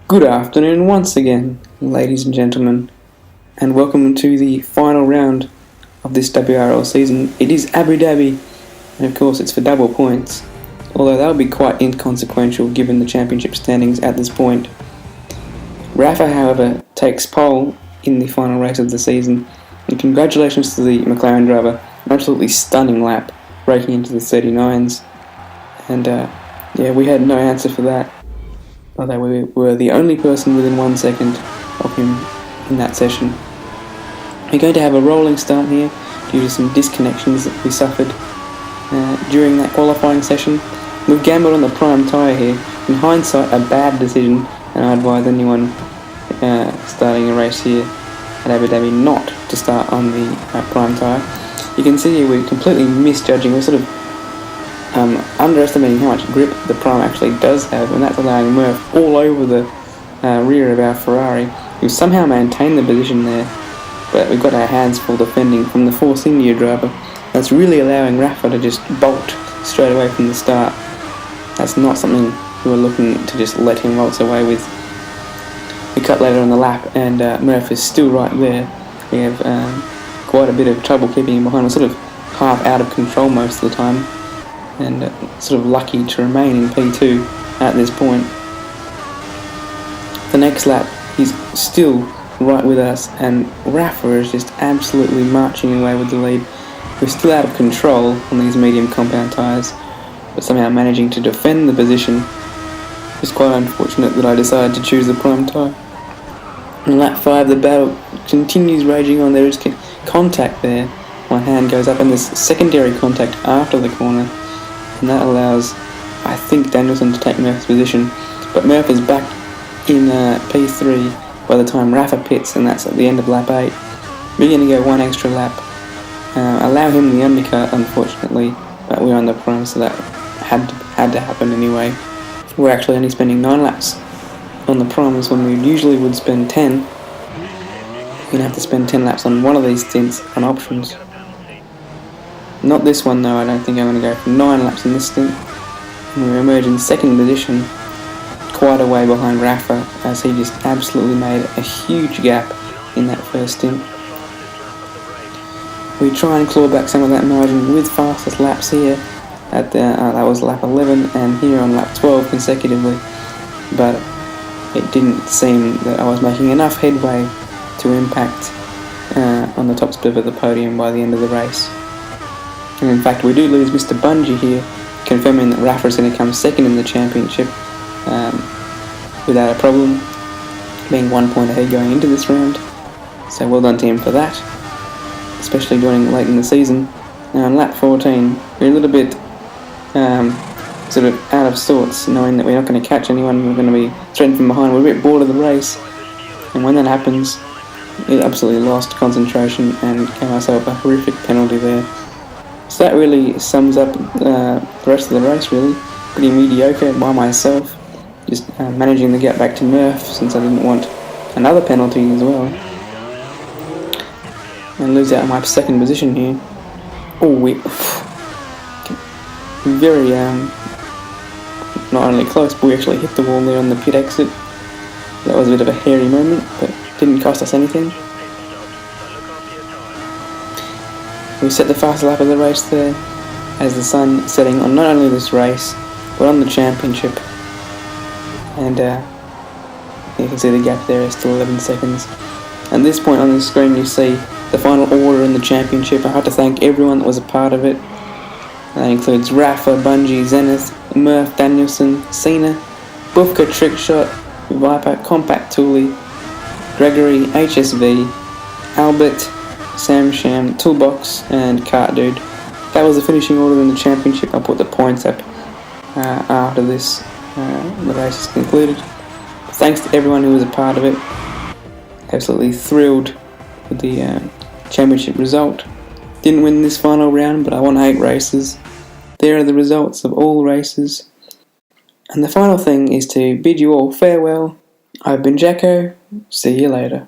Good afternoon once again, ladies and gentlemen, and welcome to the final round of this WRL season. It is Abu Dhabi, and of course it's for double points, although that would be quite inconsequential given the championship standings at this point. Rafa, however, takes pole in the final race of the season, and congratulations to the McLaren driver, an absolutely stunning lap, breaking into the 39s, and we had no answer for that. Although we were the only person within 1 second of him in that session. We're going to have a rolling start here due to some disconnections that we suffered during that qualifying session. We've gambled on the prime tyre here. In hindsight, a bad decision, and I advise anyone starting a race here at Abu Dhabi not to start on the prime tyre. You can see here we're completely misjudging. We're sort of underestimating how much grip the prime actually does have, and that's allowing Murph all over the rear of our Ferrari, who somehow maintained the position there, but we've got our hands full defending from the Force India driver. That's really allowing Rafa to just bolt straight away from the start. That's not something we were looking to just let him waltz away with. We cut later on the lap, and Murph is still right there. We have quite a bit of trouble keeping him behind. We're sort of half out of control most of the time, and sort of lucky to remain in P2 at this point. The next lap, he's still right with us, and Rafa is just absolutely marching away with the lead. We're still out of control on these medium compound tyres, but somehow managing to defend the position. It's quite unfortunate that I decided to choose the prime tyre. In lap 5, the battle continues raging on. There is contact there. My hand goes up, and there's secondary contact after the corner, and that allows, I think, Danielson to take Murph's position. But Murph is back in P3 by the time Rafa pits, and that's at the end of lap 8. We're going to go one extra lap, allow him the undercut, unfortunately, but we're on the prime, so that had to happen anyway. We're actually only spending 9 laps on the primes when we usually would spend 10. We're going to have to spend 10 laps on one of these stints on options. Not this one though. I don't think I'm going to go for 9 laps in this stint. And we emerge in second position, quite a way behind Rafa, as he just absolutely made a huge gap in that first stint. We try and claw back some of that margin with fastest laps here at that was lap 11, and here on lap 12 consecutively, but it didn't seem that I was making enough headway to impact on the top split of the podium by the end of the race. And in fact, we do lose Mr. Bungie here, confirming that Rafa is going to come second in the championship without a problem, being 1 point ahead going into this round. So well done to him for that, especially joining late in the season. Now on lap 14, we're a little bit sort of out of sorts, knowing that we're not going to catch anyone, we're going to be threatened from behind. We're a bit bored of the race, and when that happens, we absolutely lost concentration and gave ourselves a horrific penalty there. So that really sums up the rest of the race, really. Pretty mediocre by myself, just managing to get back to Murph since I didn't want another penalty as well. And lose out my second position here. Oh, we very, not only close, but we actually hit the wall there on the pit exit. That was a bit of a hairy moment, but didn't cost us anything. We set the fast lap of the race there, as the sun is setting on not only this race, but on the championship. And you can see the gap there is still 11 seconds. At this point on the screen you see the final order in the championship. I have to thank everyone that was a part of it. That includes Rafa, Bungie, Zenith, Murph, Danielson, Cena, Bufka, Trickshot, Viper, Compact Toolie, Gregory, HSV, Albert, Sam Sham, Toolbox, and Cart Dude. That was the finishing order in the championship. I'll put the points up after this. The race is concluded. Thanks to everyone who was a part of it. Absolutely thrilled with the championship result. Didn't win this final round, but I won 8 races. There are the results of all races. And the final thing is to bid you all farewell. I've been Jacko. See you later.